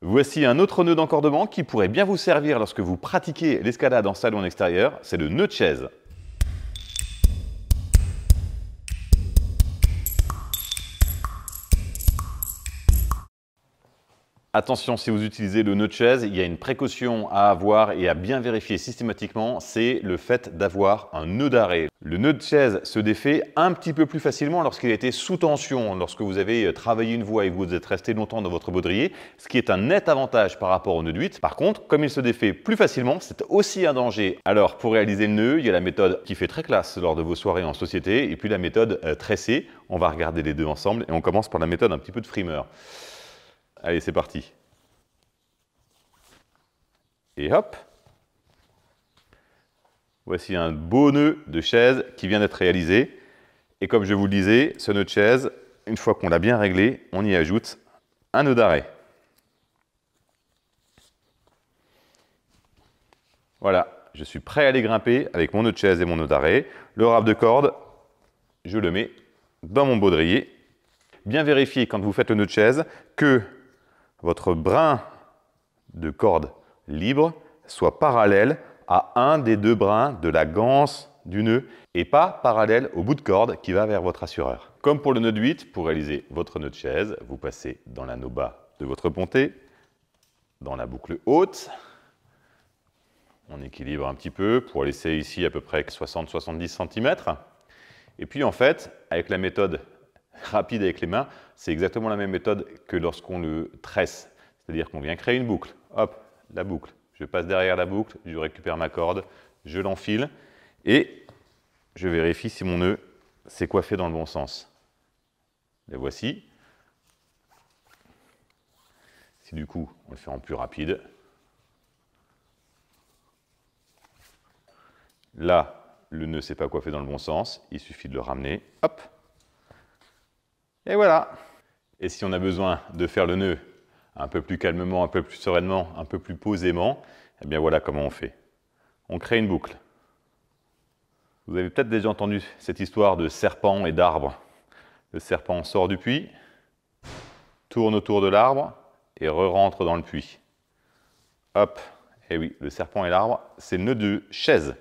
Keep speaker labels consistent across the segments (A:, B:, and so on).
A: Voici un autre nœud d'encordement qui pourrait bien vous servir lorsque vous pratiquez l'escalade en salle ou en extérieur, c'est le nœud de chaise. Attention, si vous utilisez le nœud de chaise, il y a une précaution à avoir et à bien vérifier systématiquement, c'est le fait d'avoir un nœud d'arrêt. Le nœud de chaise se défait un petit peu plus facilement lorsqu'il a été sous tension, lorsque vous avez travaillé une voie et que vous êtes resté longtemps dans votre baudrier, ce qui est un net avantage par rapport au nœud de 8. Par contre, comme il se défait plus facilement, c'est aussi un danger. Alors, pour réaliser le nœud, il y a la méthode qui fait très classe lors de vos soirées en société et puis la méthode tressée. On va regarder les deux ensemble et on commence par la méthode un petit peu de frimeur. Allez, c'est parti. Et hop. Voici un beau nœud de chaise qui vient d'être réalisé. Et comme je vous le disais, ce nœud de chaise, une fois qu'on l'a bien réglé, on y ajoute un nœud d'arrêt. Voilà, je suis prêt à aller grimper avec mon nœud de chaise et mon nœud d'arrêt. Le râpe de corde, je le mets dans mon baudrier. Bien vérifier quand vous faites le nœud de chaise que votre brin de corde libre soit parallèle à un des deux brins de la ganse du nœud et pas parallèle au bout de corde qui va vers votre assureur. Comme pour le nœud de 8, pour réaliser votre nœud de chaise, vous passez dans l'anneau bas de votre pontet, dans la boucle haute. On équilibre un petit peu pour laisser ici à peu près 60-70 cm. Et puis en fait, avec la méthode rapide avec les mains, c'est exactement la même méthode que lorsqu'on le tresse. C'est-à-dire qu'on vient créer une boucle. Hop, la boucle. Je passe derrière la boucle, je récupère ma corde, je l'enfile et je vérifie si mon nœud s'est coiffé dans le bon sens. Les voici. Si du coup, on le fait en plus rapide. Là, le nœud ne s'est pas coiffé dans le bon sens, il suffit de le ramener. Hop. Et voilà. Et si on a besoin de faire le nœud un peu plus calmement, un peu plus sereinement, un peu plus posément, eh bien voilà comment on fait. On crée une boucle. Vous avez peut-être déjà entendu cette histoire de serpent et d'arbre. Le serpent sort du puits, tourne autour de l'arbre et re-rentre dans le puits. Hop, et oui, le serpent et l'arbre, c'est le nœud de chaise.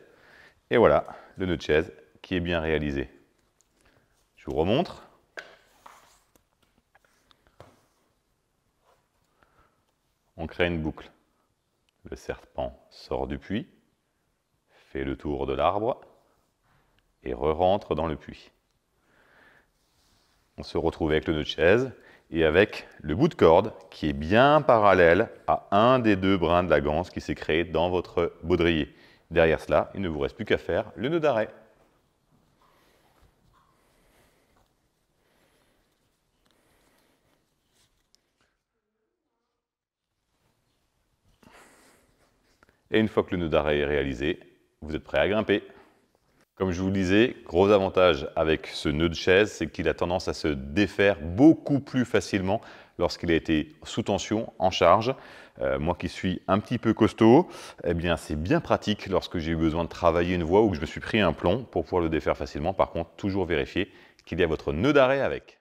A: Et voilà, le nœud de chaise qui est bien réalisé. Je vous remontre. On crée une boucle. Le serpent sort du puits, fait le tour de l'arbre et re-rentre dans le puits. On se retrouve avec le nœud de chaise et avec le bout de corde qui est bien parallèle à un des deux brins de la ganse qui s'est créé dans votre baudrier. Derrière cela, il ne vous reste plus qu'à faire le nœud d'arrêt. Et une fois que le nœud d'arrêt est réalisé, vous êtes prêt à grimper. Comme je vous le disais, gros avantage avec ce nœud de chaise, c'est qu'il a tendance à se défaire beaucoup plus facilement lorsqu'il a été sous tension, en charge. Moi qui suis un petit peu costaud, eh bien c'est bien pratique lorsque j'ai eu besoin de travailler une voie ou que je me suis pris un plomb pour pouvoir le défaire facilement. Par contre, toujours vérifier qu'il y a votre nœud d'arrêt avec.